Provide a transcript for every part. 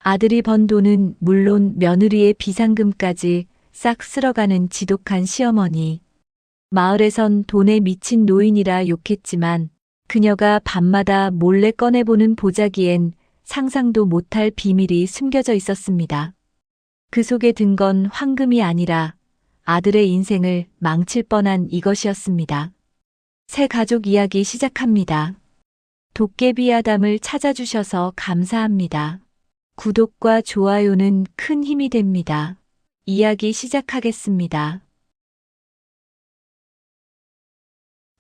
아들이 번 돈은 물론 며느리의 비상금까지 싹 쓸어가는 지독한 시어머니. 마을에선 돈에 미친 노인이라 욕했지만 그녀가 밤마다 몰래 꺼내보는 보자기엔 상상도 못할 비밀이 숨겨져 있었습니다. 그 속에 든 건 황금이 아니라 아들의 인생을 망칠 뻔한 이것이었습니다. 새 가족 이야기 시작합니다. 도깨비 아담을 찾아주셔서 감사합니다. 구독과 좋아요는 큰 힘이 됩니다. 이야기 시작하겠습니다.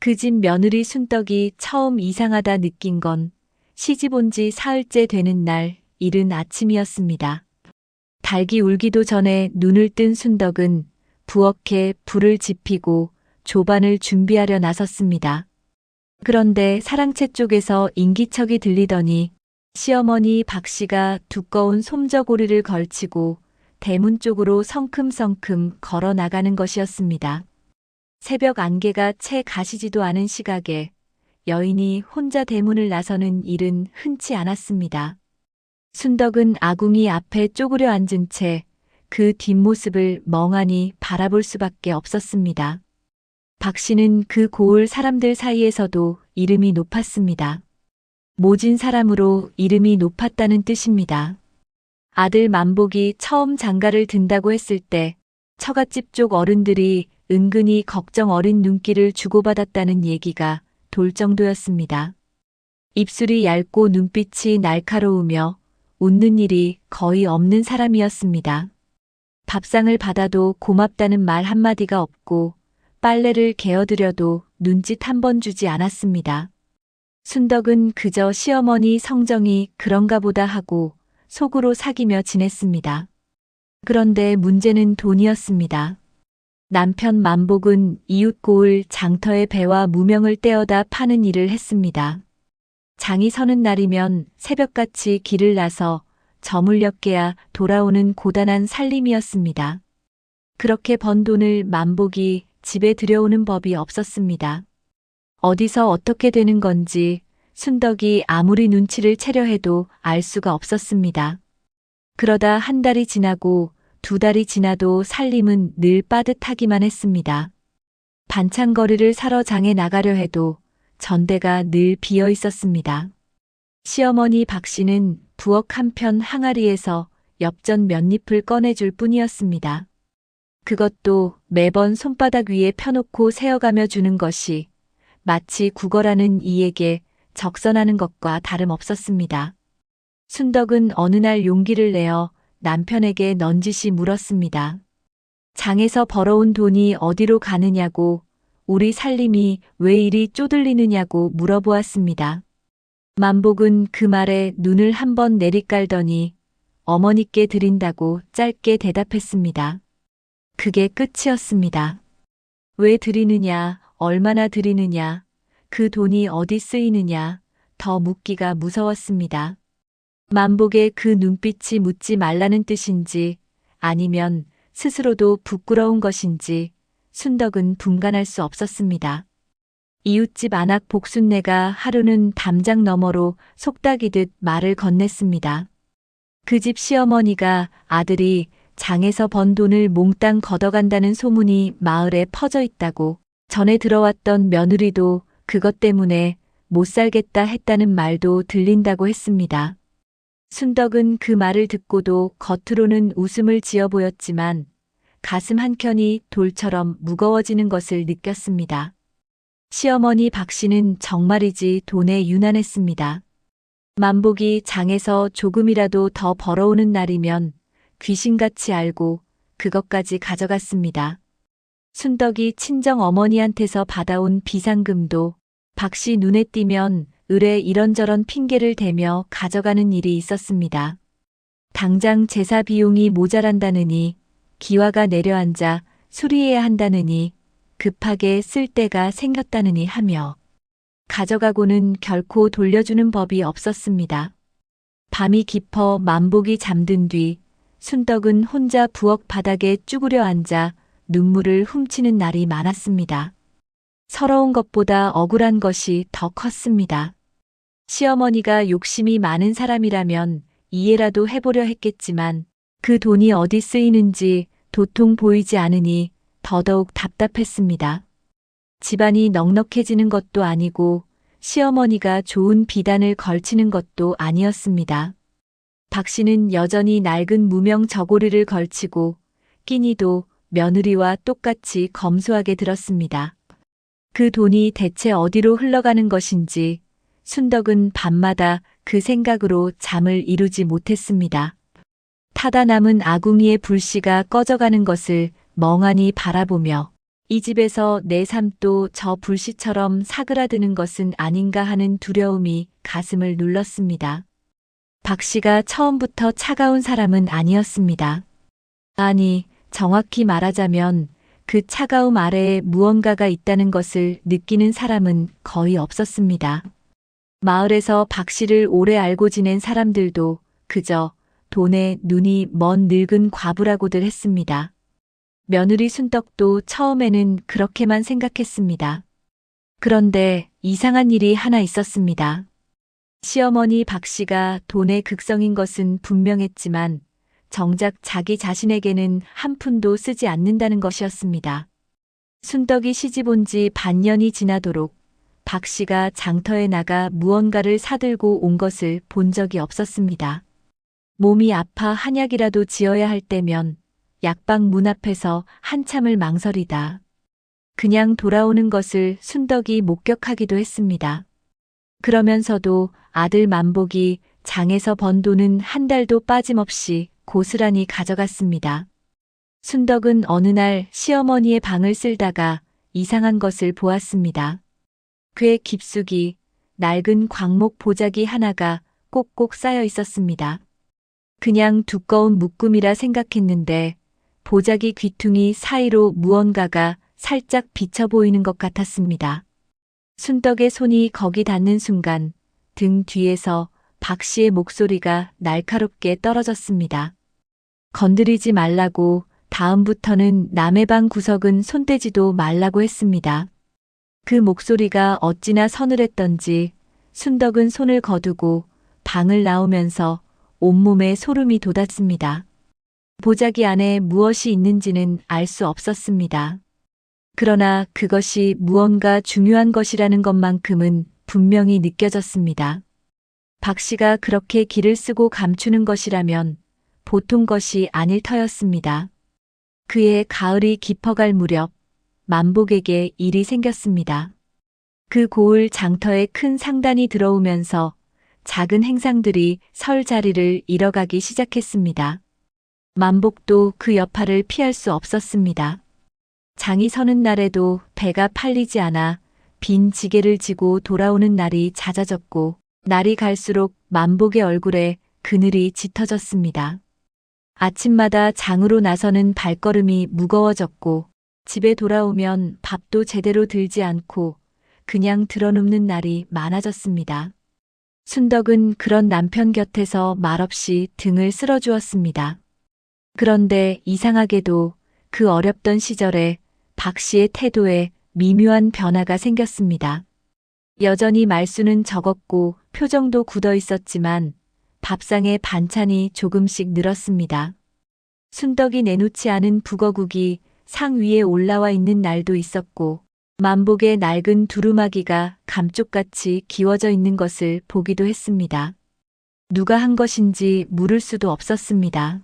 그 집 며느리 순떡이 처음 이상하다 느낀 건 시집 온 지 사흘째 되는 날 이른 아침이었습니다. 닭이 울기도 전에 눈을 뜬 순덕은 부엌에 불을 지피고 조반을 준비하려 나섰습니다. 그런데 사랑채 쪽에서 인기척이 들리더니 시어머니 박씨가 두꺼운 솜저고리를 걸치고 대문 쪽으로 성큼성큼 걸어 나가는 것이었습니다. 새벽 안개가 채 가시지도 않은 시각에 여인이 혼자 대문을 나서는 일은 흔치 않았습니다. 순덕은 아궁이 앞에 쪼그려 앉은 채 그 뒷모습을 멍하니 바라볼 수밖에 없었습니다. 박씨는 그 고을 사람들 사이에서도 이름이 높았습니다. 모진 사람으로 이름이 높았다는 뜻입니다. 아들 만복이 처음 장가를 든다고 했을 때 처갓집 쪽 어른들이 은근히 걱정 어린 눈길을 주고받았다는 얘기가 돌 정도였습니다. 입술이 얇고 눈빛이 날카로우며 웃는 일이 거의 없는 사람이었습니다. 밥상을 받아도 고맙다는 말 한마디가 없고 빨래를 개어드려도 눈짓 한 번 주지 않았습니다. 순덕은 그저 시어머니 성정이 그런가 보다 하고 속으로 사귀며 지냈습니다. 그런데 문제는 돈이었습니다. 남편 만복은 이웃 고을 장터의 배와 무명을 떼어다 파는 일을 했습니다. 장이 서는 날이면 새벽같이 길을 나서 저물녘 깨야 돌아오는 고단한 살림이었습니다. 그렇게 번 돈을 만복이 집에 들여오는 법이 없었습니다. 어디서 어떻게 되는 건지 순덕이 아무리 눈치를 채려 해도 알 수가 없었습니다. 그러다 한 달이 지나고 두 달이 지나도 살림은 늘 빠듯하기만 했습니다. 반찬거리를 사러 장에 나가려 해도 전대가 늘 비어 있었습니다. 시어머니 박씨는 부엌 한편 항아리에서 엽전 몇 잎을 꺼내줄 뿐이었습니다. 그것도 매번 손바닥 위에 펴놓고 세어가며 주는 것이 마치 구걸하는 이에게 적선하는 것과 다름없었습니다. 순덕은 어느 날 용기를 내어 남편에게 넌지시 물었습니다. 장에서 벌어온 돈이 어디로 가느냐고, 우리 살림이 왜 이리 쪼들리느냐고 물어보았습니다. 만복은 그 말에 눈을 한번 내리깔더니 어머니께 드린다고 짧게 대답했습니다. 그게 끝이었습니다. 왜 드리느냐, 얼마나 드리느냐, 그 돈이 어디 쓰이느냐, 더 묻기가 무서웠습니다. 만복의 그 눈빛이 묻지 말라는 뜻인지 아니면 스스로도 부끄러운 것인지 순덕은 분간할 수 없었습니다. 이웃집 안악 복순내가 하루는 담장 너머로 속닥이듯 말을 건넸습니다. 그 집 시어머니가 아들이 장에서 번 돈을 몽땅 걷어간다는 소문이 마을에 퍼져 있다고, 전에 들어왔던 며느리도 그것 때문에 못 살겠다 했다는 말도 들린다고 했습니다. 순덕은 그 말을 듣고도 겉으로는 웃음을 지어 보였지만 가슴 한켠이 돌처럼 무거워지는 것을 느꼈습니다. 시어머니 박씨는 정말이지 돈에 유난했습니다. 만복이 장에서 조금이라도 더 벌어오는 날이면 귀신같이 알고 그것까지 가져갔습니다. 순덕이 친정 어머니한테서 받아온 비상금도 박씨 눈에 띄면 의뢰 이런저런 핑계를 대며 가져가는 일이 있었습니다. 당장 제사 비용이 모자란다느니, 기와가 내려앉아 수리해야 한다느니, 급하게 쓸 때가 생겼다느니 하며 가져가고는 결코 돌려주는 법이 없었습니다. 밤이 깊어 만복이 잠든 뒤 순덕은 혼자 부엌 바닥에 쭈그려 앉아 눈물을 훔치는 날이 많았습니다. 서러운 것보다 억울한 것이 더 컸습니다. 시어머니가 욕심이 많은 사람이라면 이해라도 해보려 했겠지만 그 돈이 어디 쓰이는지 도통 보이지 않으니 더더욱 답답했습니다. 집안이 넉넉해지는 것도 아니고 시어머니가 좋은 비단을 걸치는 것도 아니었습니다. 박 씨는 여전히 낡은 무명 저고리를 걸치고 끼니도 며느리와 똑같이 검소하게 들었습니다. 그 돈이 대체 어디로 흘러가는 것인지 순덕은 밤마다 그 생각으로 잠을 이루지 못했습니다. 타다 남은 아궁이의 불씨가 꺼져가는 것을 멍하니 바라보며 이 집에서 내 삶도 저 불씨처럼 사그라드는 것은 아닌가 하는 두려움이 가슴을 눌렀습니다. 박 씨가 처음부터 차가운 사람은 아니었습니다. 아니, 정확히 말하자면 그 차가움 아래에 무언가가 있다는 것을 느끼는 사람은 거의 없었습니다. 마을에서 박 씨를 오래 알고 지낸 사람들도 그저 돈에 눈이 먼 늙은 과부라고들 했습니다. 며느리 순덕도 처음에는 그렇게만 생각했습니다. 그런데 이상한 일이 하나 있었습니다. 시어머니 박 씨가 돈의 극성인 것은 분명했지만 정작 자기 자신에게는 한 푼도 쓰지 않는다는 것이었습니다. 순덕이 시집 온 지 반년이 지나도록 박 씨가 장터에 나가 무언가를 사들고 온 것을 본 적이 없었습니다. 몸이 아파 한약이라도 지어야 할 때면 약방 문 앞에서 한참을 망설이다 그냥 돌아오는 것을 순덕이 목격하기도 했습니다. 그러면서도 아들 만복이 장에서 번 돈은 한 달도 빠짐없이 고스란히 가져갔습니다. 순덕은 어느 날 시어머니의 방을 쓸다가 이상한 것을 보았습니다. 꽤 깊숙이 낡은 광목 보자기 하나가 꼭꼭 쌓여 있었습니다. 그냥 두꺼운 묶음이라 생각했는데 보자기 귀퉁이 사이로 무언가가 살짝 비쳐 보이는 것 같았습니다. 순덕의 손이 거기 닿는 순간 등 뒤에서 박 씨의 목소리가 날카롭게 떨어졌습니다. 건드리지 말라고, 다음부터는 남의 방 구석은 손대지도 말라고 했습니다. 그 목소리가 어찌나 서늘했던지 순덕은 손을 거두고 방을 나오면서 온몸에 소름이 돋았습니다. 보자기 안에 무엇이 있는지는 알 수 없었습니다. 그러나 그것이 무언가 중요한 것이라는 것만큼은 분명히 느껴졌습니다. 박 씨가 그렇게 기를 쓰고 감추는 것이라면 보통 것이 아닐 터였습니다. 그의 가을이 깊어갈 무렵 만복에게 일이 생겼습니다. 그 고을 장터에 큰 상단이 들어오면서 작은 행상들이 설 자리를 잃어가기 시작했습니다. 만복도 그 여파를 피할 수 없었습니다. 장이 서는 날에도 배가 팔리지 않아 빈 지게를 지고 돌아오는 날이 잦아졌고 날이 갈수록 만복의 얼굴에 그늘이 짙어졌습니다. 아침마다 장으로 나서는 발걸음이 무거워졌고 집에 돌아오면 밥도 제대로 들지 않고 그냥 드러눕는 날이 많아졌습니다. 순덕은 그런 남편 곁에서 말없이 등을 쓸어주었습니다. 그런데 이상하게도 그 어렵던 시절에 박 씨의 태도에 미묘한 변화가 생겼습니다. 여전히 말수는 적었고 표정도 굳어 있었지만 밥상에 반찬이 조금씩 늘었습니다. 순덕이 내놓지 않은 북어국이 상 위에 올라와 있는 날도 있었고 만복의 낡은 두루마기가 감쪽같이 기워져 있는 것을 보기도 했습니다. 누가 한 것인지 물을 수도 없었습니다.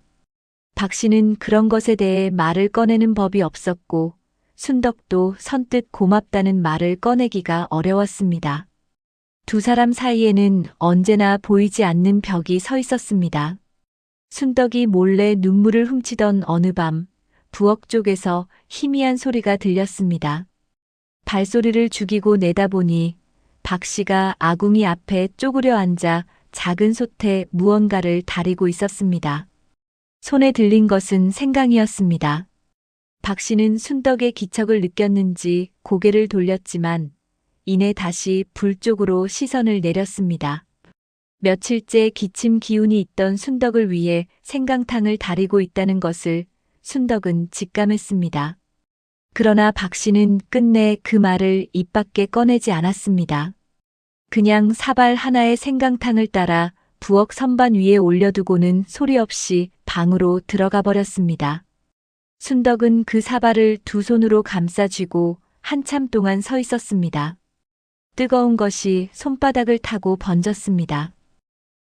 박 씨는 그런 것에 대해 말을 꺼내는 법이 없었고 순덕도 선뜻 고맙다는 말을 꺼내기가 어려웠습니다. 두 사람 사이에는 언제나 보이지 않는 벽이 서 있었습니다. 순덕이 몰래 눈물을 훔치던 어느 밤 부엌 쪽에서 희미한 소리가 들렸습니다. 발소리를 죽이고 내다보니 박 씨가 아궁이 앞에 쪼그려 앉아 작은 솥에 무언가를 다리고 있었습니다. 손에 들린 것은 생강이었습니다. 박 씨는 순덕의 기척을 느꼈는지 고개를 돌렸지만 이내 다시 불 쪽으로 시선을 내렸습니다. 며칠째 기침 기운이 있던 순덕을 위해 생강탕을 다리고 있다는 것을 순덕은 직감했습니다. 그러나 박 씨는 끝내 그 말을 입 밖에 꺼내지 않았습니다. 그냥 사발 하나의 생강탕을 따라 부엌 선반 위에 올려두고는 소리 없이 방으로 들어가 버렸습니다. 순덕은 그 사발을 두 손으로 감싸쥐고 한참 동안 서 있었습니다. 뜨거운 것이 손바닥을 타고 번졌습니다.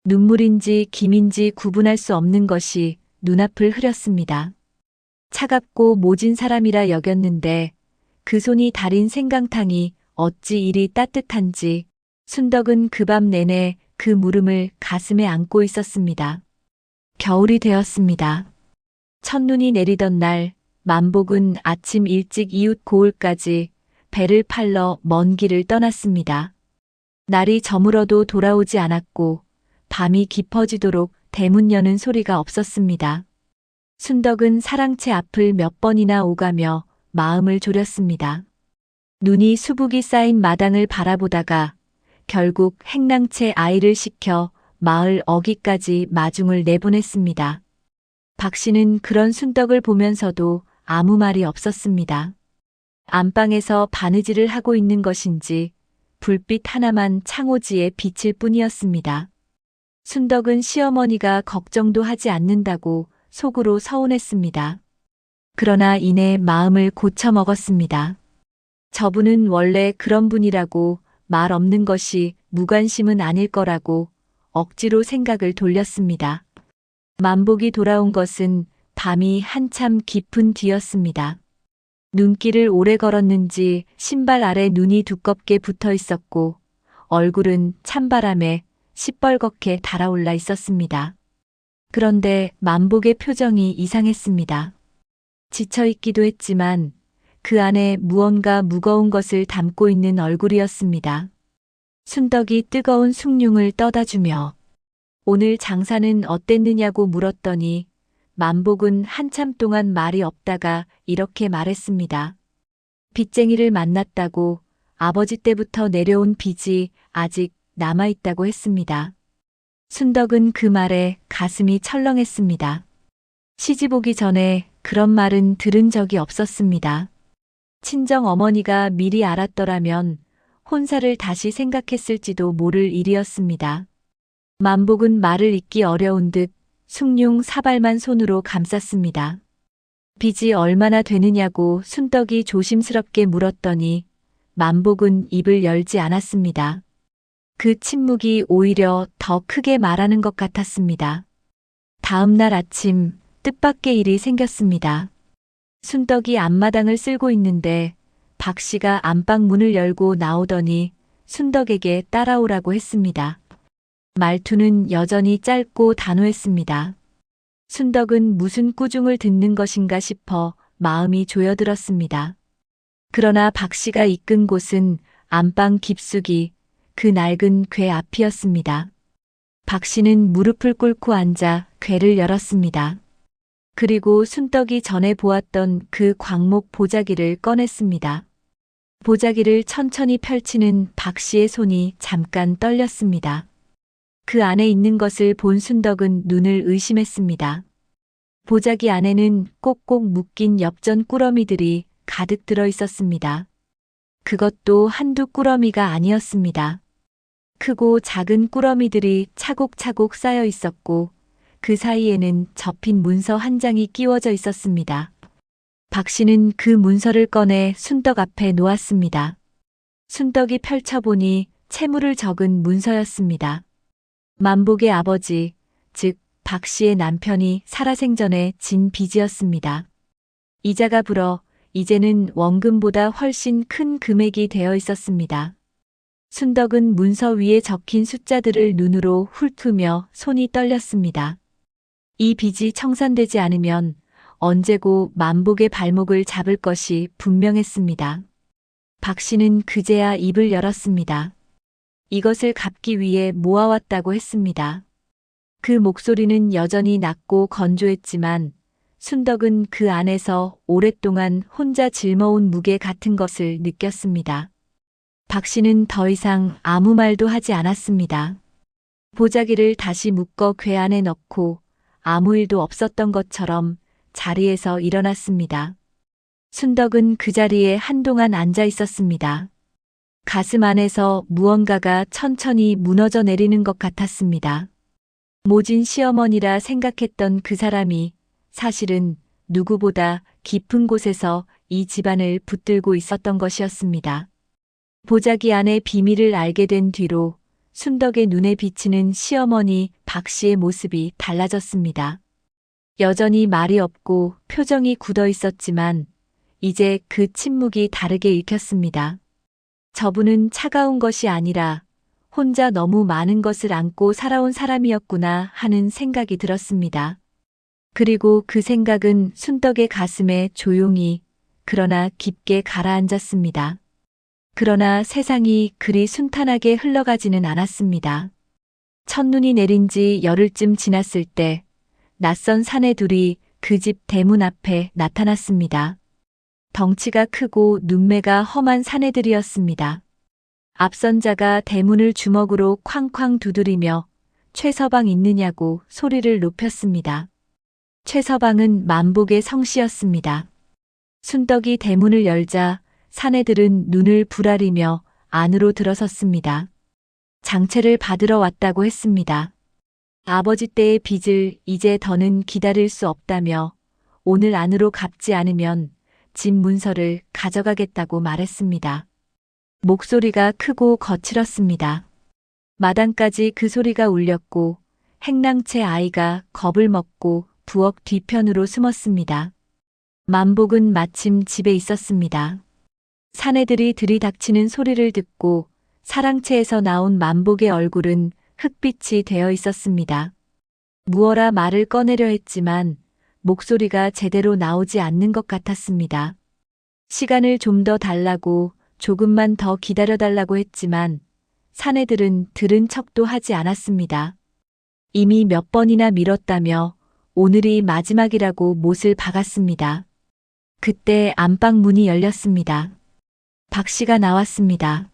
눈물인지 김인지 구분할 수 없는 것이 눈앞을 흐렸습니다. 차갑고 모진 사람이라 여겼는데 그 손이 달인 생강탕이 어찌 이리 따뜻한지 순덕은 그 밤 내내 그 물음을 가슴에 안고 있었습니다. 겨울이 되었습니다. 첫눈이 내리던 날 만복은 아침 일찍 이웃 고을까지 배를 팔러 먼 길을 떠났습니다. 날이 저물어도 돌아오지 않았고 밤이 깊어지도록 대문 여는 소리가 없었습니다. 순덕은 사랑채 앞을 몇 번이나 오가며 마음을 졸였습니다. 눈이 수북이 쌓인 마당을 바라보다가 결국 행랑채 아이를 시켜 마을 어귀까지 마중을 내보냈습니다. 박 씨는 그런 순덕을 보면서도 아무 말이 없었습니다. 안방에서 바느질을 하고 있는 것인지 불빛 하나만 창호지에 비칠 뿐이었습니다. 순덕은 시어머니가 걱정도 하지 않는다고 속으로 서운했습니다. 그러나 이내 마음을 고쳐 먹었습니다. 저분은 원래 그런 분이라고 말 없는 것이 무관심은 아닐 거라고 억지로 생각을 돌렸습니다. 만복이 돌아온 것은 밤이 한참 깊은 뒤였습니다. 눈길을 오래 걸었는지 신발 아래 눈이 두껍게 붙어 있었고 얼굴은 찬바람에 시뻘겋게 달아올라 있었습니다. 그런데 만복의 표정이 이상했습니다. 지쳐있기도 했지만 그 안에 무언가 무거운 것을 담고 있는 얼굴이었습니다. 순덕이 뜨거운 숭늉을 떠다주며 오늘 장사는 어땠느냐고 물었더니 만복은 한참 동안 말이 없다가 이렇게 말했습니다. 빚쟁이를 만났다고 아버지 때부터 내려온 빚이 아직 남아있다고 했습니다. 순덕은 그 말에 가슴이 철렁했습니다. 시집 오기 전에 그런 말은 들은 적이 없었습니다. 친정 어머니가 미리 알았더라면 혼사를 다시 생각했을지도 모를 일이었습니다. 만복은 말을 잇기 어려운 듯 숭늉 사발만 손으로 감쌌습니다. 빚이 얼마나 되느냐고 순덕이 조심스럽게 물었더니 만복은 입을 열지 않았습니다. 그 침묵이 오히려 더 크게 말하는 것 같았습니다. 다음 날 아침 뜻밖의 일이 생겼습니다. 순덕이 앞마당을 쓸고 있는데 박 씨가 안방 문을 열고 나오더니 순덕에게 따라오라고 했습니다. 말투는 여전히 짧고 단호했습니다. 순덕은 무슨 꾸중을 듣는 것인가 싶어 마음이 조여들었습니다. 그러나 박 씨가 이끈 곳은 안방 깊숙이 그 낡은 궤 앞이었습니다. 박 씨는 무릎을 꿇고 앉아 궤를 열었습니다. 그리고 순덕이 전에 보았던 그 광목 보자기를 꺼냈습니다. 보자기를 천천히 펼치는 박 씨의 손이 잠깐 떨렸습니다. 그 안에 있는 것을 본 순덕은 눈을 의심했습니다. 보자기 안에는 꼭꼭 묶인 엽전 꾸러미들이 가득 들어 있었습니다. 그것도 한두 꾸러미가 아니었습니다. 크고 작은 꾸러미들이 차곡차곡 쌓여 있었고 그 사이에는 접힌 문서 한 장이 끼워져 있었습니다. 박 씨는 그 문서를 꺼내 순덕 앞에 놓았습니다. 순덕이 펼쳐보니 채무를 적은 문서였습니다. 만복의 아버지, 즉 박 씨의 남편이 살아생전에 진 빚이었습니다. 이자가 불어 이제는 원금보다 훨씬 큰 금액이 되어 있었습니다. 순덕은 문서 위에 적힌 숫자들을 눈으로 훑으며 손이 떨렸습니다. 이 빚이 청산되지 않으면 언제고 만복의 발목을 잡을 것이 분명했습니다. 박 씨는 그제야 입을 열었습니다. 이것을 갚기 위해 모아왔다고 했습니다. 그 목소리는 여전히 낮고 건조했지만 순덕은 그 안에서 오랫동안 혼자 짊어온 무게 같은 것을 느꼈습니다. 박 씨는 더 이상 아무 말도 하지 않았습니다. 보자기를 다시 묶어 궤 안에 넣고 아무 일도 없었던 것처럼 자리에서 일어났습니다. 순덕은 그 자리에 한동안 앉아 있었습니다. 가슴 안에서 무언가가 천천히 무너져 내리는 것 같았습니다. 모진 시어머니라 생각했던 그 사람이 사실은 누구보다 깊은 곳에서 이 집안을 붙들고 있었던 것이었습니다. 보자기 안의 비밀을 알게 된 뒤로 순덕의 눈에 비치는 시어머니 박 씨의 모습이 달라졌습니다. 여전히 말이 없고 표정이 굳어 있었지만 이제 그 침묵이 다르게 읽혔습니다. 저분은 차가운 것이 아니라 혼자 너무 많은 것을 안고 살아온 사람이었구나 하는 생각이 들었습니다. 그리고 그 생각은 순덕의 가슴에 조용히 그러나 깊게 가라앉았습니다. 그러나 세상이 그리 순탄하게 흘러가지는 않았습니다. 첫눈이 내린 지 열흘쯤 지났을 때 낯선 사내 둘이 그 집 대문 앞에 나타났습니다. 덩치가 크고 눈매가 험한 사내들이었습니다. 앞선 자가 대문을 주먹으로 쾅쾅 두드리며 최서방 있느냐고 소리를 높였습니다. 최서방은 만복의 성씨였습니다. 순덕이 대문을 열자 사내들은 눈을 부라리며 안으로 들어섰습니다. 장채를 받으러 왔다고 했습니다. 아버지 때의 빚을 이제 더는 기다릴 수 없다며 오늘 안으로 갚지 않으면 집 문서를 가져가겠다고 말했습니다. 목소리가 크고 거칠었습니다. 마당까지 그 소리가 울렸고 행랑채 아이가 겁을 먹고 부엌 뒤편으로 숨었습니다. 만복은 마침 집에 있었습니다. 사내들이 들이닥치는 소리를 듣고 사랑채에서 나온 만복의 얼굴은 흑빛이 되어 있었습니다. 무어라 말을 꺼내려 했지만 목소리가 제대로 나오지 않는 것 같았습니다. 시간을 좀 더 달라고 조금만 더 기다려달라고 했지만 사내들은 들은 척도 하지 않았습니다. 이미 몇 번이나 밀었다며 오늘이 마지막이라고 못을 박았습니다. 그때 안방 문이 열렸습니다. 박 씨가 나왔습니다.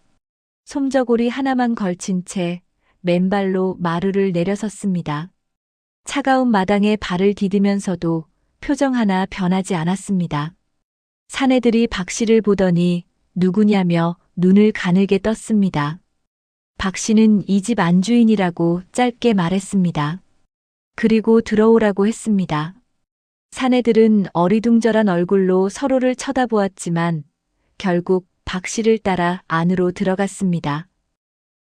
솜저고리 하나만 걸친 채 맨발로 마루를 내려섰습니다. 차가운 마당에 발을 디디면서도 표정 하나 변하지 않았습니다. 사내들이 박 씨를 보더니 누구냐며 눈을 가늘게 떴습니다. 박 씨는 이 집 안주인이라고 짧게 말했습니다. 그리고 들어오라고 했습니다. 사내들은 어리둥절한 얼굴로 서로를 쳐다보았지만 결국 박 씨를 따라 안으로 들어갔습니다.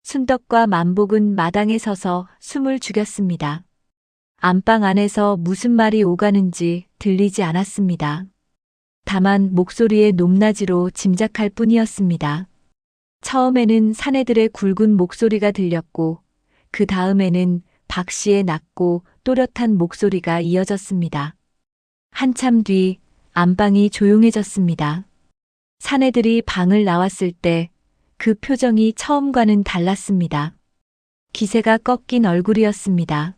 순덕과 만복은 마당에 서서 숨을 죽였습니다. 안방 안에서 무슨 말이 오가는지 들리지 않았습니다. 다만 목소리의 높낮이로 짐작할 뿐이었습니다. 처음에는 사내들의 굵은 목소리가 들렸고 그 다음에는 박 씨의 낮고 또렷한 목소리가 이어졌습니다. 한참 뒤 안방이 조용해졌습니다. 사내들이 방을 나왔을 때 그 표정이 처음과는 달랐습니다. 기세가 꺾인 얼굴이었습니다.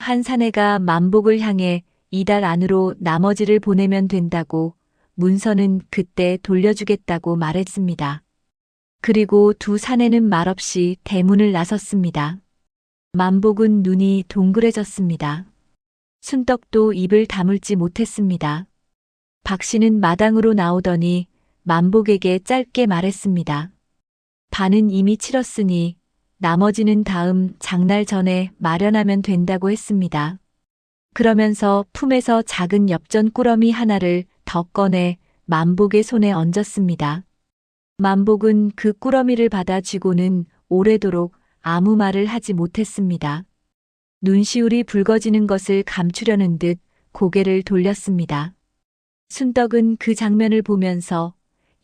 한 사내가 만복을 향해 이달 안으로 나머지를 보내면 된다고 문서는 그때 돌려주겠다고 말했습니다. 그리고 두 사내는 말없이 대문을 나섰습니다. 만복은 눈이 동그래졌습니다. 순덕도 입을 다물지 못했습니다. 박 씨는 마당으로 나오더니 만복에게 짧게 말했습니다. 반은 이미 치렀으니 나머지는 다음 장날 전에 마련하면 된다고 했습니다. 그러면서 품에서 작은 엽전 꾸러미 하나를 더 꺼내 만복의 손에 얹었습니다. 만복은 그 꾸러미를 받아 쥐고는 오래도록 아무 말을 하지 못했습니다. 눈시울이 붉어지는 것을 감추려는 듯 고개를 돌렸습니다. 순덕은 그 장면을 보면서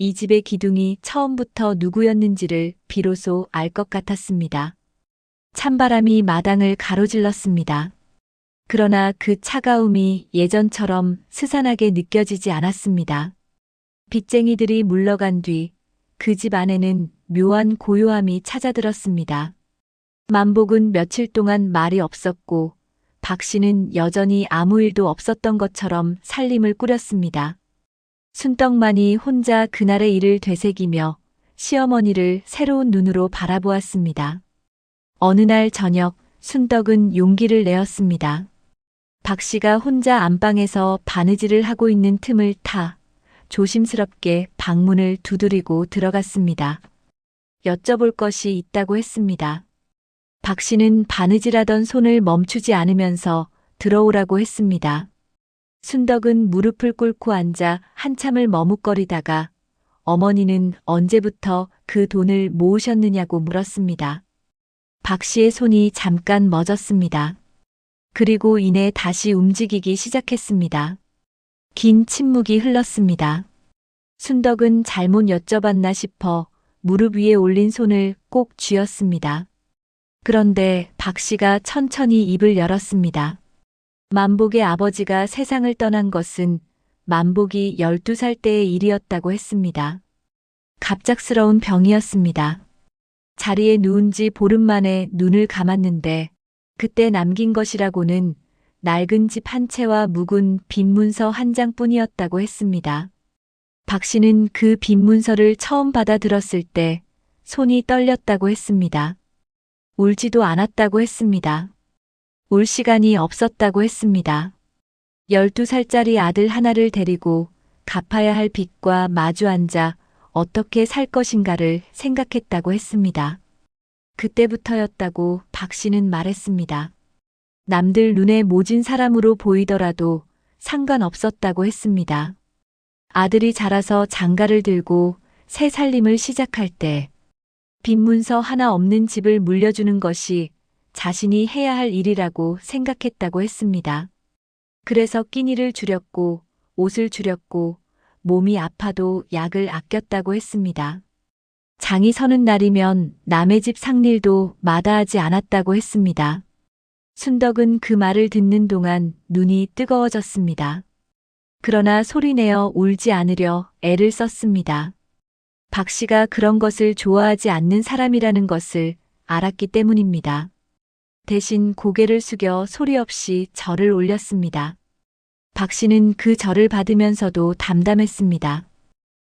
이 집의 기둥이 처음부터 누구였는지를 비로소 알 것 같았습니다. 찬바람이 마당을 가로질렀습니다. 그러나 그 차가움이 예전처럼 스산하게 느껴지지 않았습니다. 빚쟁이들이 물러간 뒤 그 집 안에는 묘한 고요함이 찾아들었습니다. 만복은 며칠 동안 말이 없었고 박 씨는 여전히 아무 일도 없었던 것처럼 살림을 꾸렸습니다. 순덕만이 혼자 그날의 일을 되새기며 시어머니를 새로운 눈으로 바라보았습니다. 어느 날 저녁 순덕은 용기를 내었습니다. 박 씨가 혼자 안방에서 바느질을 하고 있는 틈을 타 조심스럽게 방문을 두드리고 들어갔습니다. 여쭤볼 것이 있다고 했습니다. 박 씨는 바느질하던 손을 멈추지 않으면서 들어오라고 했습니다. 순덕은 무릎을 꿇고 앉아 한참을 머뭇거리다가 어머니는 언제부터 그 돈을 모으셨느냐고 물었습니다. 박 씨의 손이 잠깐 멎었습니다. 그리고 이내 다시 움직이기 시작했습니다. 긴 침묵이 흘렀습니다. 순덕은 잘못 여쭤봤나 싶어 무릎 위에 올린 손을 꼭 쥐었습니다. 그런데 박 씨가 천천히 입을 열었습니다. 만복의 아버지가 세상을 떠난 것은 만복이 12살 때의 일이었다고 했습니다. 갑작스러운 병이었습니다. 자리에 누운 지 보름 만에 눈을 감았는데 그때 남긴 것이라고는 낡은 집 한 채와 묵은 빈 문서 한 장뿐이었다고 했습니다. 박 씨는 그 빈 문서를 처음 받아들었을 때 손이 떨렸다고 했습니다. 울지도 않았다고 했습니다. 울 시간이 없었다고 했습니다. 12살짜리 아들 하나를 데리고 갚아야 할 빚과 마주 앉아 어떻게 살 것인가를 생각했다고 했습니다. 그때부터였다고 박 씨는 말했습니다. 남들 눈에 모진 사람으로 보이더라도 상관없었다고 했습니다. 아들이 자라서 장가를 들고 새 살림을 시작할 때 빈 문서 하나 없는 집을 물려주는 것이 자신이 해야 할 일이라고 생각했다고 했습니다. 그래서 끼니를 줄였고 옷을 줄였고 몸이 아파도 약을 아꼈다고 했습니다. 장이 서는 날이면 남의 집 상일도 마다하지 않았다고 했습니다. 순덕은 그 말을 듣는 동안 눈이 뜨거워졌습니다. 그러나 소리내어 울지 않으려 애를 썼습니다. 박 씨가 그런 것을 좋아하지 않는 사람이라는 것을 알았기 때문입니다. 대신 고개를 숙여 소리 없이 절을 올렸습니다. 박 씨는 그 절을 받으면서도 담담했습니다.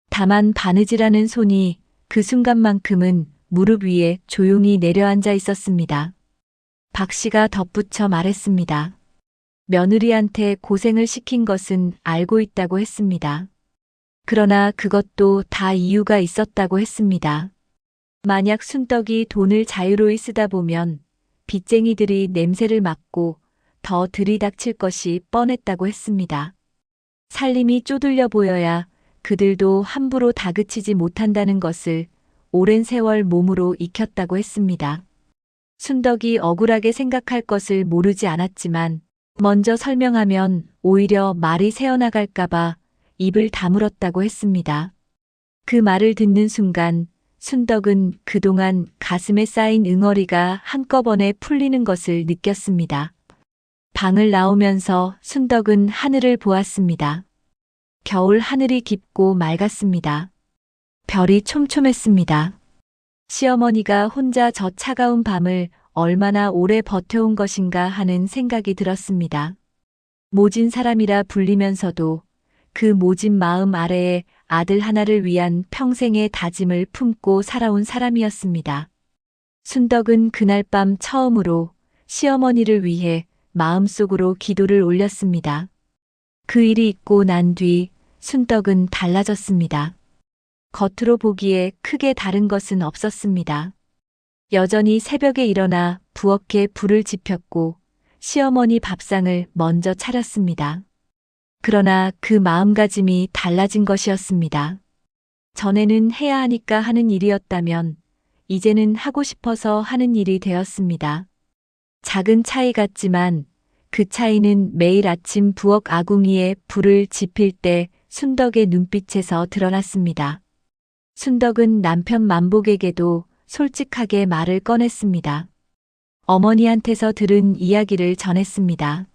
다만 바느질하는 손이 그 순간만큼은 무릎 위에 조용히 내려앉아 있었습니다. 박 씨가 덧붙여 말했습니다. 며느리한테 고생을 시킨 것은 알고 있다고 했습니다. 그러나 그것도 다 이유가 있었다고 했습니다. 만약 순덕이 돈을 자유로이 쓰다 보면 빚쟁이들이 냄새를 맡고 더 들이닥칠 것이 뻔했다고 했습니다. 살림이 쪼들려 보여야 그들도 함부로 다그치지 못한다는 것을 오랜 세월 몸으로 익혔다고 했습니다. 순덕이 억울하게 생각할 것을 모르지 않았지만 먼저 설명하면 오히려 말이 새어나갈까봐 입을 다물었다고 했습니다. 그 말을 듣는 순간 순덕은 그동안 가슴에 쌓인 응어리가 한꺼번에 풀리는 것을 느꼈습니다. 방을 나오면서 순덕은 하늘을 보았습니다. 겨울 하늘이 깊고 맑았습니다. 별이 촘촘했습니다. 시어머니가 혼자 저 차가운 밤을 얼마나 오래 버텨온 것인가 하는 생각이 들었습니다. 모진 사람이라 불리면서도 그 모진 마음 아래에 아들 하나를 위한 평생의 다짐을 품고 살아온 사람이었습니다. 순덕은 그날 밤 처음으로 시어머니를 위해 마음속으로 기도를 올렸습니다. 그 일이 있고 난 뒤 순덕은 달라졌습니다. 겉으로 보기에 크게 다른 것은 없었습니다. 여전히 새벽에 일어나 부엌에 불을 지폈고 시어머니 밥상을 먼저 차렸습니다. 그러나 그 마음가짐이 달라진 것이었습니다. 전에는 해야 하니까 하는 일이었다면 이제는 하고 싶어서 하는 일이 되었습니다. 작은 차이 같지만 그 차이는 매일 아침 부엌 아궁이에 불을 지필 때 순덕의 눈빛에서 드러났습니다. 순덕은 남편 만복에게도 솔직하게 말을 꺼냈습니다. 어머니한테서 들은 이야기를 전했습니다.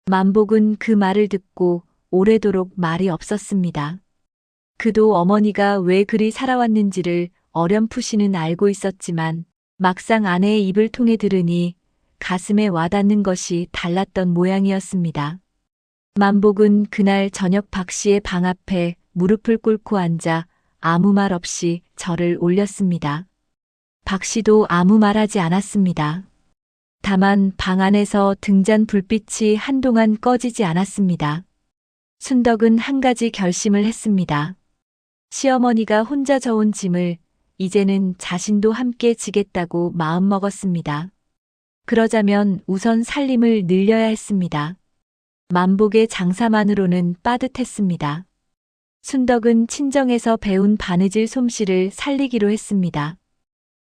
만복은 그 말을 듣고 오래도록 말이 없었습니다. 그도 어머니가 왜 그리 살아왔는지를 어렴풋이는 알고 있었지만 막상 아내의 입을 통해 들으니 가슴에 와닿는 것이 달랐던 모양이었습니다. 만복은 그날 저녁 박 씨의 방 앞에 무릎을 꿇고 앉아 아무 말 없이 절을 올렸습니다. 박 씨도 아무 말하지 않았습니다. 다만 방 안에서 등잔 불빛이 한동안 꺼지지 않았습니다. 순덕은 한 가지 결심을 했습니다. 시어머니가 혼자 져온 짐을 이제는 자신도 함께 지겠다고 마음먹었습니다. 그러자면 우선 살림을 늘려야 했습니다. 만복의 장사만으로는 빠듯했습니다. 순덕은 친정에서 배운 바느질 솜씨를 살리기로 했습니다.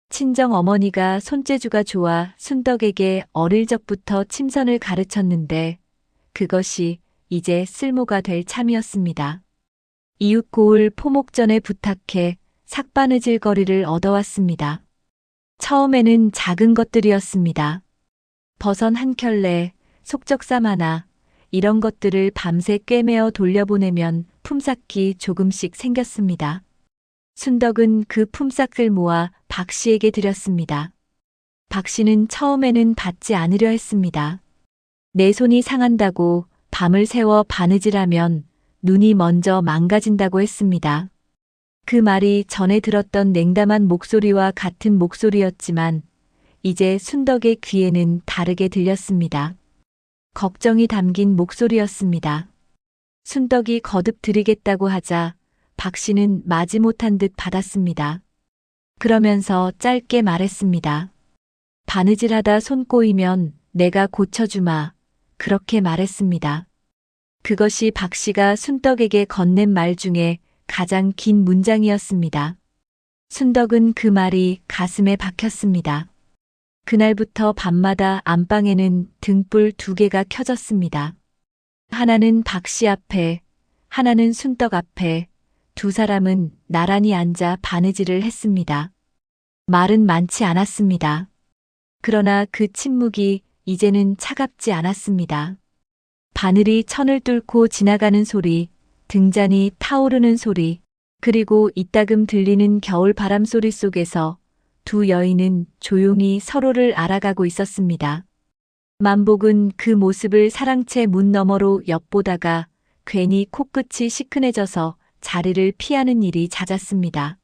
친정 어머니가 손재주가 좋아 순덕에게 어릴 적부터 침선을 가르쳤는데 그것이 이제 쓸모가 될 참이었습니다. 이웃 고을 포목전에 부탁해 삭바느질 거리를 얻어왔습니다. 처음에는 작은 것들이었습니다. 버선 한 켤레, 속적삼 하나, 이런 것들을 밤새 꿰매어 돌려보내면 품삯이 조금씩 생겼습니다. 순덕은 그 품삯을 모아 박 씨에게 드렸습니다. 박 씨는 처음에는 받지 않으려 했습니다. 내 손이 상한다고 밤을 새워 바느질하면 눈이 먼저 망가진다고 했습니다. 그 말이 전에 들었던 냉담한 목소리와 같은 목소리였지만 이제 순덕의 귀에는 다르게 들렸습니다. 걱정이 담긴 목소리였습니다. 순덕이 거듭 드리겠다고 하자 박 씨는 마지못한 듯 받았습니다. 그러면서 짧게 말했습니다. 바느질하다 손 꼬이면 내가 고쳐주마. 그렇게 말했습니다. 그것이 박 씨가 순덕에게 건넨 말 중에 가장 긴 문장이었습니다. 순덕은 그 말이 가슴에 박혔습니다. 그날부터 밤마다 안방에는 등불 2개가 켜졌습니다. 하나는 박 씨 앞에, 하나는 순덕 앞에, 두 사람은 나란히 앉아 바느질을 했습니다. 말은 많지 않았습니다. 그러나 그 침묵이 이제는 차갑지 않았습니다. 바늘이 천을 뚫고 지나가는 소리, 등잔이 타오르는 소리, 그리고 이따금 들리는 겨울 바람 소리 속에서 두 여인은 조용히 서로를 알아가고 있었습니다. 만복은 그 모습을 사랑채 문 너머로 엿보다가 괜히 코끝이 시큰해져서 자리를 피하는 일이 잦았습니다.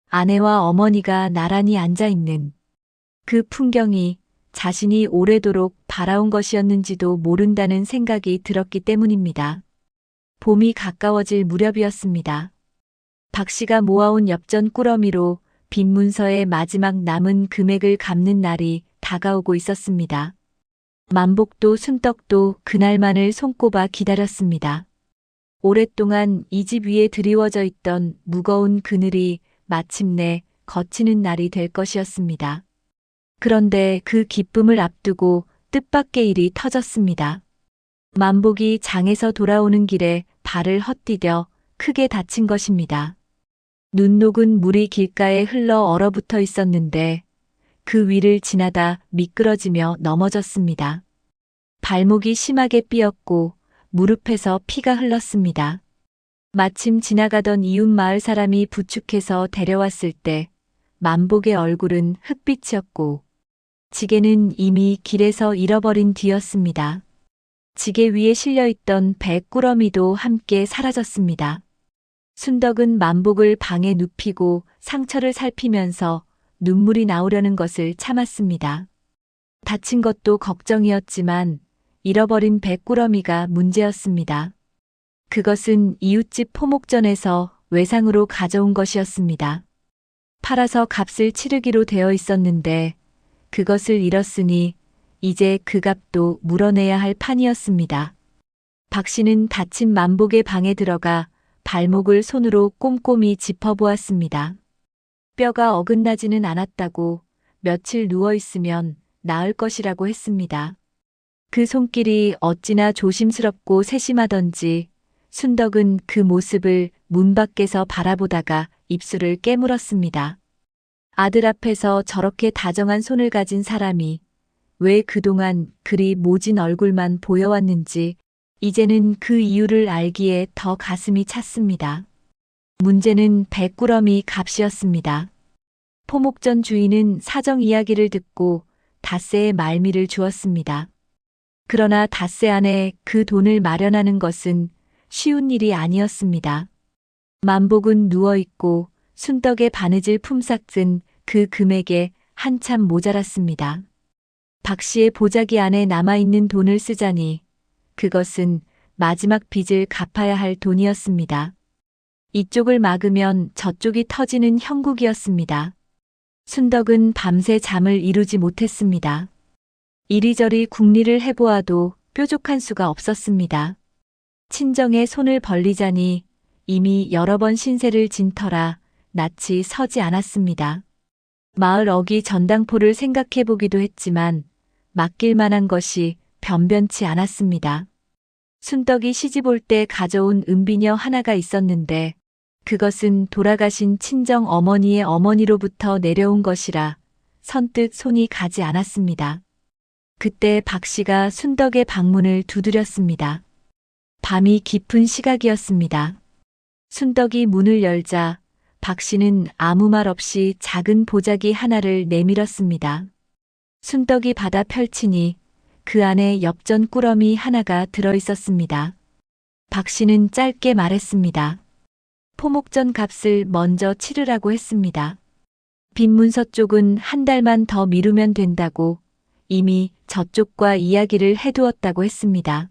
아내와 어머니가 나란히 앉아있는 그 풍경이 자신이 오래도록 바라온 것이었는지도 모른다는 생각이 들었기 때문입니다. 봄이 가까워질 무렵이었습니다. 박 씨가 모아온 엽전 꾸러미로 빈 문서의 마지막 남은 금액을 갚는 날이 다가오고 있었습니다. 만복도 순덕도 그날만을 손꼽아 기다렸습니다. 오랫동안 이 집 위에 드리워져 있던 무거운 그늘이 마침내 거치는 날이 될 것이었습니다. 그런데 그 기쁨을 앞두고 뜻밖의 일이 터졌습니다. 만복이 장에서 돌아오는 길에 발을 헛디뎌 크게 다친 것입니다. 눈 녹은 물이 길가에 흘러 얼어붙어 있었는데 그 위를 지나다 미끄러지며 넘어졌습니다. 발목이 심하게 삐었고 무릎에서 피가 흘렀습니다. 마침 지나가던 이웃 마을 사람이 부축해서 데려왔을 때 만복의 얼굴은 흑빛이었고 지게는 이미 길에서 잃어버린 뒤였습니다. 지게 위에 실려있던 배 꾸러미도 함께 사라졌습니다. 순덕은 만복을 방에 눕히고 상처를 살피면서 눈물이 나오려는 것을 참았습니다. 다친 것도 걱정이었지만 잃어버린 배 꾸러미가 문제였습니다. 그것은 이웃집 포목전에서 외상으로 가져온 것이었습니다. 팔아서 값을 치르기로 되어 있었는데 그것을 잃었으니 이제 그 값도 물어내야 할 판이었습니다. 박 씨는 다친 만복의 방에 들어가 발목을 손으로 꼼꼼히 짚어보았습니다. 뼈가 어긋나지는 않았다고 며칠 누워있으면 나을 것이라고 했습니다. 그 손길이 어찌나 조심스럽고 세심하던지 순덕은 그 모습을 문 밖에서 바라보다가 입술을 깨물었습니다. 아들 앞에서 저렇게 다정한 손을 가진 사람이 왜 그동안 그리 모진 얼굴만 보여왔는지 이제는 그 이유를 알기에 더 가슴이 찼습니다. 문제는 배꾸러미 값이었습니다. 포목전 주인은 사정 이야기를 듣고 닷새의 말미를 주었습니다. 그러나 닷새 안에 그 돈을 마련하는 것은 쉬운 일이 아니었습니다. 만복은 누워있고 순덕의 바느질 품삯은 그 금액에 한참 모자랐습니다. 박 씨의 보자기 안에 남아있는 돈을 쓰자니 그것은 마지막 빚을 갚아야 할 돈이었습니다. 이쪽을 막으면 저쪽이 터지는 형국이었습니다. 순덕은 밤새 잠을 이루지 못했습니다. 이리저리 궁리를 해보아도 뾰족한 수가 없었습니다. 친정에 손을 벌리자니 이미 여러 번 신세를 진 터라 낯이 서지 않았습니다. 마을 어기 전당포를 생각해 보기도 했지만 맡길 만한 것이 변변치 않았습니다. 순덕이 시집 올 때 가져온 은비녀 하나가 있었는데 그것은 돌아가신 친정 어머니의 어머니로부터 내려온 것이라 선뜻 손이 가지 않았습니다. 그때 박 씨가 순덕의 방문을 두드렸습니다. 밤이 깊은 시각이었습니다. 순덕이 문을 열자 박 씨는 아무 말 없이 작은 보자기 하나를 내밀었습니다. 순덕이 받아 펼치니 그 안에 엽전 꾸러미 하나가 들어 있었습니다. 박 씨는 짧게 말했습니다. 포목전 값을 먼저 치르라고 했습니다. 빈문서 쪽은 한 달만 더 미루면 된다고 이미 저쪽과 이야기를 해두었다고 했습니다.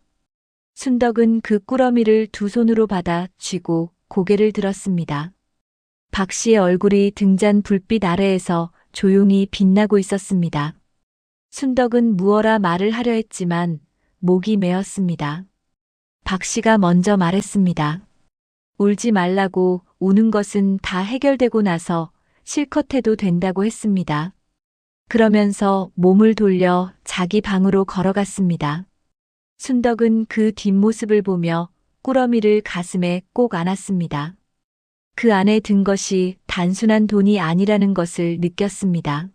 순덕은 그 꾸러미를 두 손으로 받아 쥐고 고개를 들었습니다. 박 씨의 얼굴이 등잔 불빛 아래에서 조용히 빛나고 있었습니다. 순덕은 무어라 말을 하려 했지만 목이 메었습니다. 박 씨가 먼저 말했습니다. 울지 말라고 우는 것은 다 해결되고 나서 실컷 해도 된다고 했습니다. 그러면서 몸을 돌려 자기 방으로 걸어갔습니다. 순덕은 그 뒷모습을 보며 꾸러미를 가슴에 꼭 안았습니다. 그 안에 든 것이 단순한 돈이 아니라는 것을 느꼈습니다.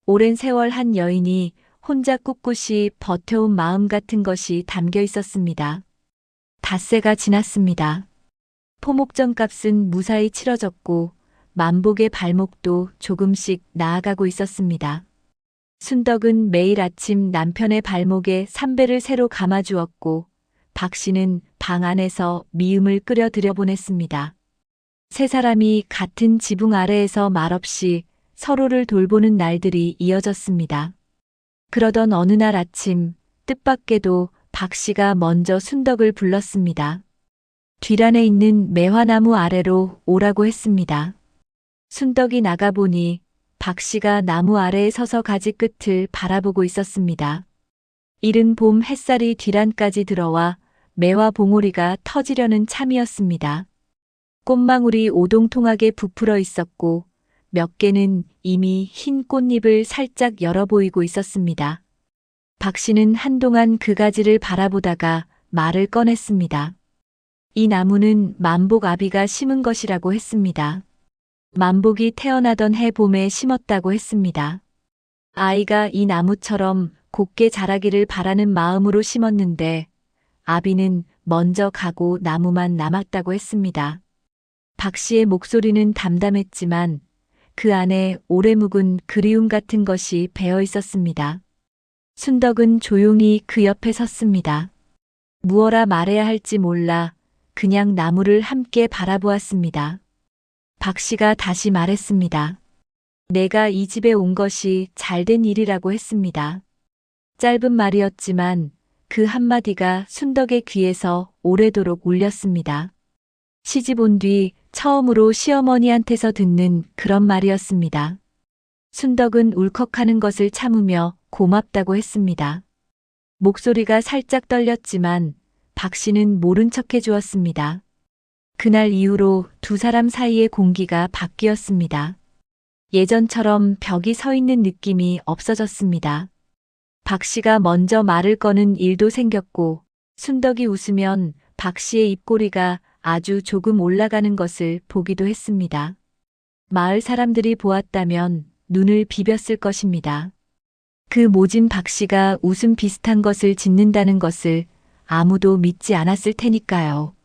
오랜 세월 한 여인이 혼자 꿋꿋이 버텨온 마음 같은 것이 담겨 있었습니다. 닷새가 지났습니다. 포목전 값은 무사히 치러졌고 만복의 발목도 조금씩 나아가고 있었습니다. 순덕은 매일 아침 남편의 발목에 삼배를 새로 감아주었고 박 씨는 방 안에서 미음을 끓여 들여보냈습니다. 세 사람이 같은 지붕 아래에서 말없이 서로를 돌보는 날들이 이어졌습니다. 그러던 어느 날 아침 뜻밖에도 박 씨가 먼저 순덕을 불렀습니다. 뒤란에 있는 매화나무 아래로 오라고 했습니다. 순덕이 나가보니 박 씨가 나무 아래에 서서 가지 끝을 바라보고 있었습니다. 이른 봄 햇살이 뒤란까지 들어와 매화 봉오리가 터지려는 참이었습니다. 꽃망울이 오동통하게 부풀어 있었고 몇 개는 이미 흰 꽃잎을 살짝 열어 보이고 있었습니다. 박 씨는 한동안 그 가지를 바라보다가 말을 꺼냈습니다. 이 나무는 만복아비가 심은 것이라고 했습니다. 만복이 태어나던 해 봄에 심었다고 했습니다. 아이가 이 나무처럼 곱게 자라기를 바라는 마음으로 심었는데 아비는 먼저 가고 나무만 남았다고 했습니다. 박 씨의 목소리는 담담했지만 그 안에 오래 묵은 그리움 같은 것이 배어 있었습니다. 순덕은 조용히 그 옆에 섰습니다. 무어라 말해야 할지 몰라 그냥 나무를 함께 바라보았습니다. 박 씨가 다시 말했습니다. 내가 이 집에 온 것이 잘된 일이라고 했습니다. 짧은 말이었지만 그 한마디가 순덕의 귀에서 오래도록 울렸습니다. 시집 온 뒤 처음으로 시어머니한테서 듣는 그런 말이었습니다. 순덕은 울컥하는 것을 참으며 고맙다고 했습니다. 목소리가 살짝 떨렸지만 박 씨는 모른 척 해주었습니다. 그날 이후로 두 사람 사이의 공기가 바뀌었습니다. 예전처럼 벽이 서 있는 느낌이 없어졌습니다. 박 씨가 먼저 말을 거는 일도 생겼고 순덕이 웃으면 박 씨의 입꼬리가 아주 조금 올라가는 것을 보기도 했습니다. 마을 사람들이 보았다면 눈을 비볐을 것입니다. 그 모진 박 씨가 웃음 비슷한 것을 짓는다는 것을 아무도 믿지 않았을 테니까요.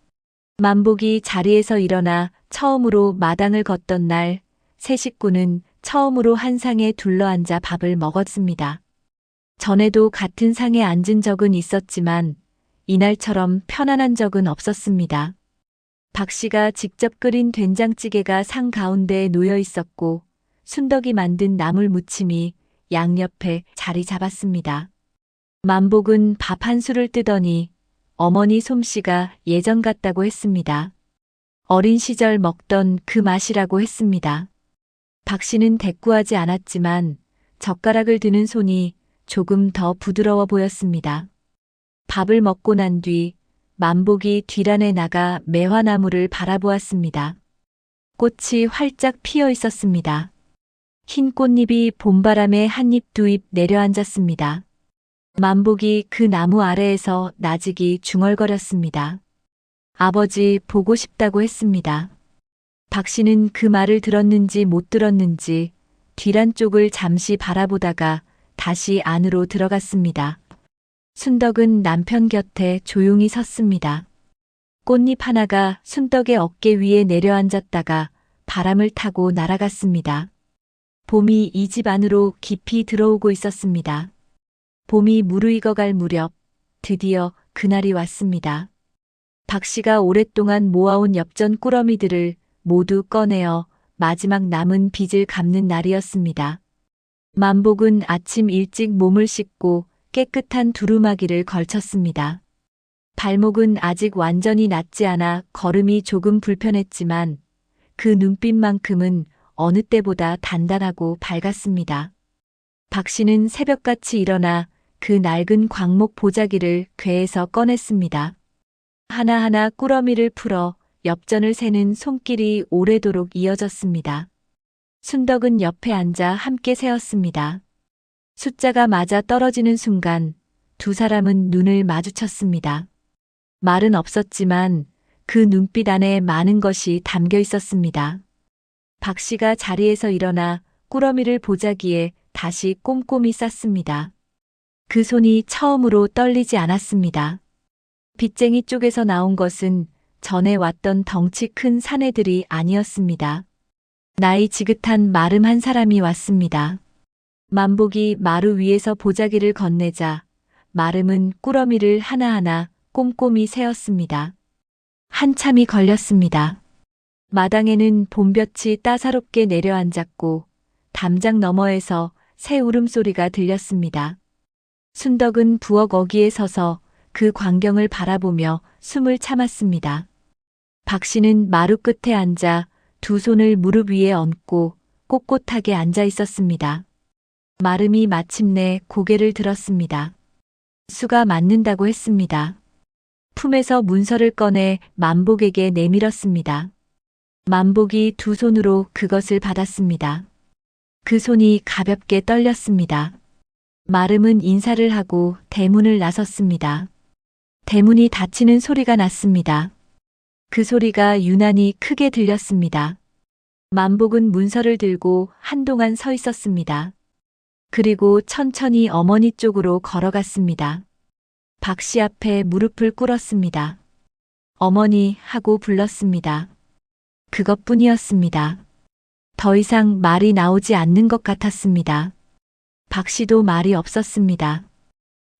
만복이 자리에서 일어나 처음으로 마당을 걷던 날 세 식구는 처음으로 한 상에 둘러앉아 밥을 먹었습니다. 전에도 같은 상에 앉은 적은 있었지만 이날처럼 편안한 적은 없었습니다. 박 씨가 직접 끓인 된장찌개가 상 가운데에 놓여 있었고 순덕이 만든 나물 무침이 양옆에 자리 잡았습니다. 만복은 밥 한 술을 뜨더니 어머니 솜씨가 예전 같다고 했습니다. 어린 시절 먹던 그 맛이라고 했습니다. 박 씨는 대꾸하지 않았지만 젓가락을 드는 손이 조금 더 부드러워 보였습니다. 밥을 먹고 난 뒤 만복이 뒤란에 나가 매화나무를 바라보았습니다. 꽃이 활짝 피어 있었습니다. 흰 꽃잎이 봄바람에 한 잎 두 잎 내려앉았습니다. 만복이 그 나무 아래에서 나직이 중얼거렸습니다. 아버지 보고 싶다고 했습니다. 박 씨는 그 말을 들었는지 못 들었는지 뒤란 쪽을 잠시 바라보다가 다시 안으로 들어갔습니다. 순덕은 남편 곁에 조용히 섰습니다. 꽃잎 하나가 순덕의 어깨 위에 내려앉았다가 바람을 타고 날아갔습니다. 봄이 이 집 안으로 깊이 들어오고 있었습니다. 봄이 무르익어갈 무렵 드디어 그날이 왔습니다. 박 씨가 오랫동안 모아온 엽전 꾸러미들을 모두 꺼내어 마지막 남은 빚을 갚는 날이었습니다. 만복은 아침 일찍 몸을 씻고 깨끗한 두루마기를 걸쳤습니다. 발목은 아직 완전히 낫지 않아 걸음이 조금 불편했지만 그 눈빛만큼은 어느 때보다 단단하고 밝았습니다. 박 씨는 새벽같이 일어나 그 낡은 광목 보자기를 궤에서 꺼냈습니다. 하나하나 꾸러미를 풀어 엽전을 세는 손길이 오래도록 이어졌습니다. 순덕은 옆에 앉아 함께 세었습니다. 숫자가 맞아 떨어지는 순간 두 사람은 눈을 마주쳤습니다. 말은 없었지만 그 눈빛 안에 많은 것이 담겨 있었습니다. 박 씨가 자리에서 일어나 꾸러미를 보자기에 다시 꼼꼼히 쌌습니다. 그 손이 처음으로 떨리지 않았습니다. 빚쟁이 쪽에서 나온 것은 전에 왔던 덩치 큰 사내들이 아니었습니다. 나이 지긋한 마름 한 사람이 왔습니다. 만복이 마루 위에서 보자기를 건네자 마름은 꾸러미를 하나하나 꼼꼼히 세었습니다. 한참이 걸렸습니다. 마당에는 봄볕이 따사롭게 내려앉았고 담장 너머에서 새 울음소리가 들렸습니다. 순덕은 부엌 어귀에 서서 그 광경을 바라보며 숨을 참았습니다. 박 씨는 마루 끝에 앉아 두 손을 무릎 위에 얹고 꼿꼿하게 앉아 있었습니다. 마름이 마침내 고개를 들었습니다. 수가 맞는다고 했습니다. 품에서 문서를 꺼내 만복에게 내밀었습니다. 만복이 두 손으로 그것을 받았습니다. 그 손이 가볍게 떨렸습니다. 마름은 인사를 하고 대문을 나섰습니다. 대문이 닫히는 소리가 났습니다. 그 소리가 유난히 크게 들렸습니다. 만복은 문서를 들고 한동안 서 있었습니다. 그리고 천천히 어머니 쪽으로 걸어갔습니다. 박 씨 앞에 무릎을 꿇었습니다. 어머니 하고 불렀습니다. 그것뿐이었습니다. 더 이상 말이 나오지 않는 것 같았습니다. 박 씨도 말이 없었습니다.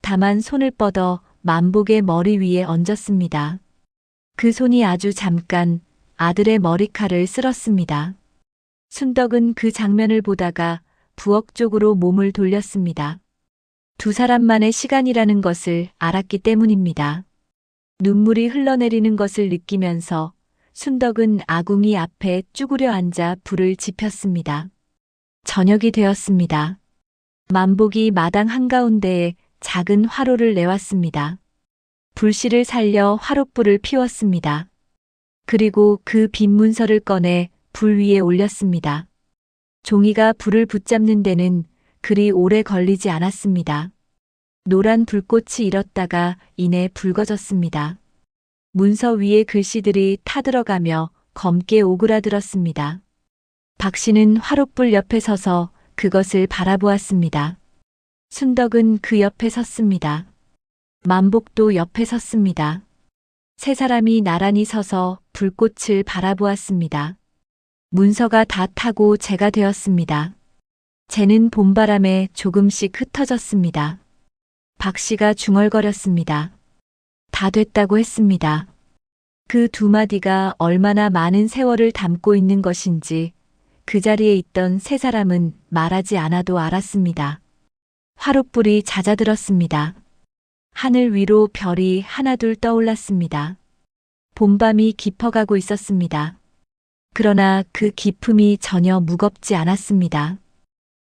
다만 손을 뻗어 만복의 머리 위에 얹었습니다. 그 손이 아주 잠깐 아들의 머리칼을 쓸었습니다. 순덕은 그 장면을 보다가 부엌 쪽으로 몸을 돌렸습니다. 두 사람만의 시간이라는 것을 알았기 때문입니다. 눈물이 흘러내리는 것을 느끼면서 순덕은 아궁이 앞에 쭈그려 앉아 불을 지폈습니다. 저녁이 되었습니다. 만복이 마당 한가운데에 작은 화로를 내왔습니다. 불씨를 살려 화롯불을 피웠습니다. 그리고 그 빈 문서를 꺼내 불 위에 올렸습니다. 종이가 불을 붙잡는 데는 그리 오래 걸리지 않았습니다. 노란 불꽃이 일었다가 이내 붉어졌습니다. 문서 위에 글씨들이 타들어가며 검게 오그라들었습니다. 박 씨는 화롯불 옆에 서서 그것을 바라보았습니다. 순덕은 그 옆에 섰습니다. 만복도 옆에 섰습니다. 세 사람이 나란히 서서 불꽃을 바라보았습니다. 문서가 다 타고 재가 되었습니다. 재는 봄바람에 조금씩 흩어졌습니다. 박 씨가 중얼거렸습니다. 다 됐다고 했습니다. 그 두 마디가 얼마나 많은 세월을 담고 있는 것인지 그 자리에 있던 세 사람은 말하지 않아도 알았습니다. 화롯불이 잦아들었습니다. 하늘 위로 별이 하나둘 떠올랐습니다. 봄밤이 깊어가고 있었습니다. 그러나 그 기품이 전혀 무겁지 않았습니다.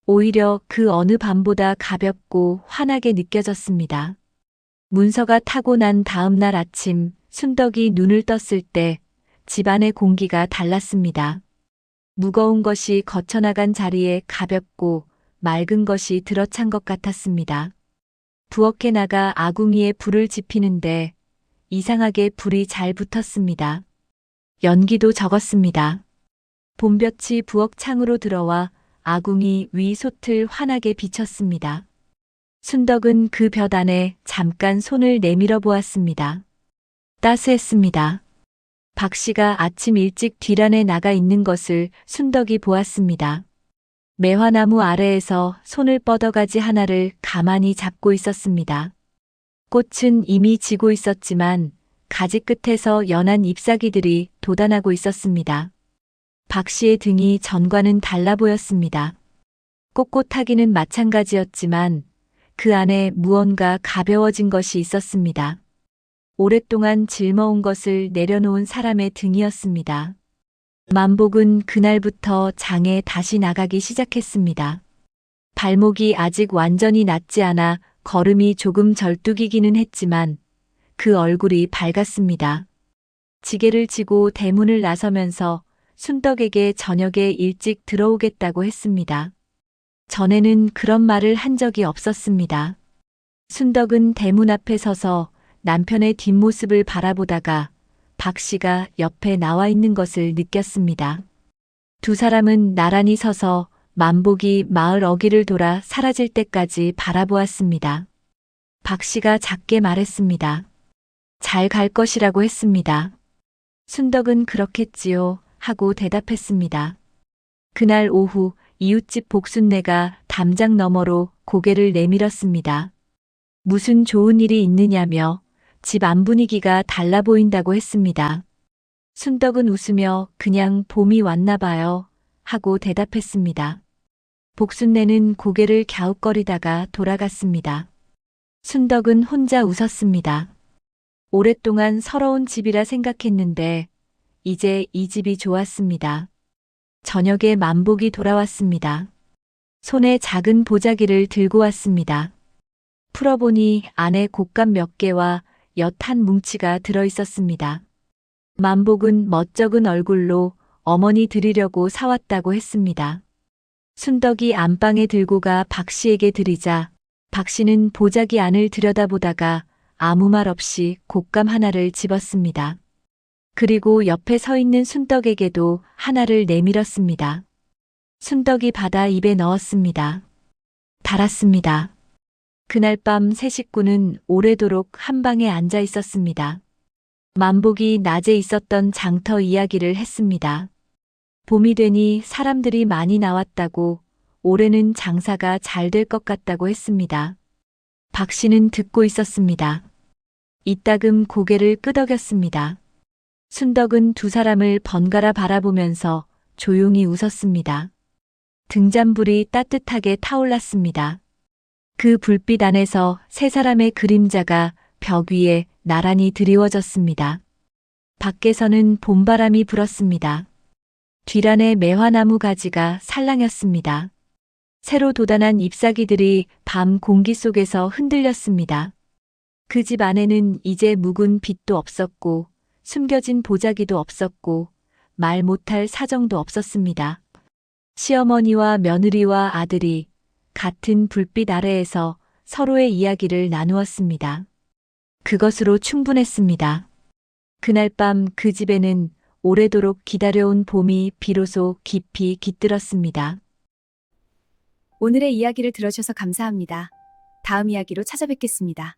오히려 그 어느 밤보다 가볍고 환하게 느껴졌습니다. 문서가 타고 난 다음 날 아침 순덕이 눈을 떴을 때 집안의 공기가 달랐습니다. 무거운 것이 거쳐나간 자리에 가볍고 맑은 것이 들어찬 것 같았습니다. 부엌에 나가 아궁이에 불을 지피는데 이상하게 불이 잘 붙었습니다. 연기도 적었습니다. 봄볕이 부엌 창으로 들어와 아궁이 위 솥을 환하게 비쳤습니다. 순덕은 그 볕 안에 잠깐 손을 내밀어 보았습니다. 따스했습니다. 박 씨가 아침 일찍 뒤란에 나가 있는 것을 순덕이 보았습니다. 매화나무 아래에서 손을 뻗어가지 하나를 가만히 잡고 있었습니다. 꽃은 이미 지고 있었지만 가지 끝에서 연한 잎사귀들이 돋아나고 있었습니다. 박 씨의 등이 전과는 달라 보였습니다. 꼿꼿하기는 마찬가지였지만 그 안에 무언가 가벼워진 것이 있었습니다. 오랫동안 짊어온 것을 내려놓은 사람의 등이었습니다. 만복은 그날부터 장에 다시 나가기 시작했습니다. 발목이 아직 완전히 낫지 않아 걸음이 조금 절뚝이기는 했지만 그 얼굴이 밝았습니다. 지게를 지고 대문을 나서면서 순덕에게 저녁에 일찍 들어오겠다고 했습니다. 전에는 그런 말을 한 적이 없었습니다. 순덕은 대문 앞에 서서 남편의 뒷모습을 바라보다가 박 씨가 옆에 나와 있는 것을 느꼈습니다. 두 사람은 나란히 서서 만복이 마을 어귀를 돌아 사라질 때까지 바라보았습니다. 박 씨가 작게 말했습니다. 잘 갈 것이라고 했습니다. 순덕은 그렇겠지요 하고 대답했습니다. 그날 오후 이웃집 복순네가 담장 너머로 고개를 내밀었습니다. 무슨 좋은 일이 있느냐며 집 안 분위기가 달라 보인다고 했습니다. 순덕은 웃으며 그냥 봄이 왔나 봐요 하고 대답했습니다. 복순네는 고개를 갸웃거리다가 돌아갔습니다. 순덕은 혼자 웃었습니다. 오랫동안 서러운 집이라 생각했는데 이제 이 집이 좋았습니다. 저녁에 만복이 돌아왔습니다. 손에 작은 보자기를 들고 왔습니다. 풀어보니 안에 곶감 몇 개와 엿 한 뭉치가 들어있었습니다. 만복은 멋쩍은 얼굴로 어머니 드리려고 사왔다고 했습니다. 순덕이 안방에 들고 가 박 씨에게 드리자 박 씨는 보자기 안을 들여다보다가 아무 말 없이 곶감 하나를 집었습니다. 그리고 옆에 서 있는 순덕에게도 하나를 내밀었습니다. 순덕이 받아 입에 넣었습니다. 달았습니다. 그날 밤 세 식구는 오래도록 한 방에 앉아 있었습니다. 만복이 낮에 있었던 장터 이야기를 했습니다. 봄이 되니 사람들이 많이 나왔다고 올해는 장사가 잘 될 것 같다고 했습니다. 박 씨는 듣고 있었습니다. 이따금 고개를 끄덕였습니다. 순덕은 두 사람을 번갈아 바라보면서 조용히 웃었습니다. 등잔불이 따뜻하게 타올랐습니다. 그 불빛 안에서 세 사람의 그림자가 벽 위에 나란히 드리워졌습니다. 밖에서는 봄바람이 불었습니다. 뒤란의 매화나무 가지가 살랑였습니다. 새로 돋아난 잎사귀들이 밤 공기 속에서 흔들렸습니다. 그 집 안에는 이제 묵은 빛도 없었고 숨겨진 보자기도 없었고 말 못할 사정도 없었습니다. 시어머니와 며느리와 아들이 같은 불빛 아래에서 서로의 이야기를 나누었습니다. 그것으로 충분했습니다. 그날 밤 그 집에는 오래도록 기다려온 봄이 비로소 깊이 깃들었습니다. 오늘의 이야기를 들어주셔서 감사합니다. 다음 이야기로 찾아뵙겠습니다.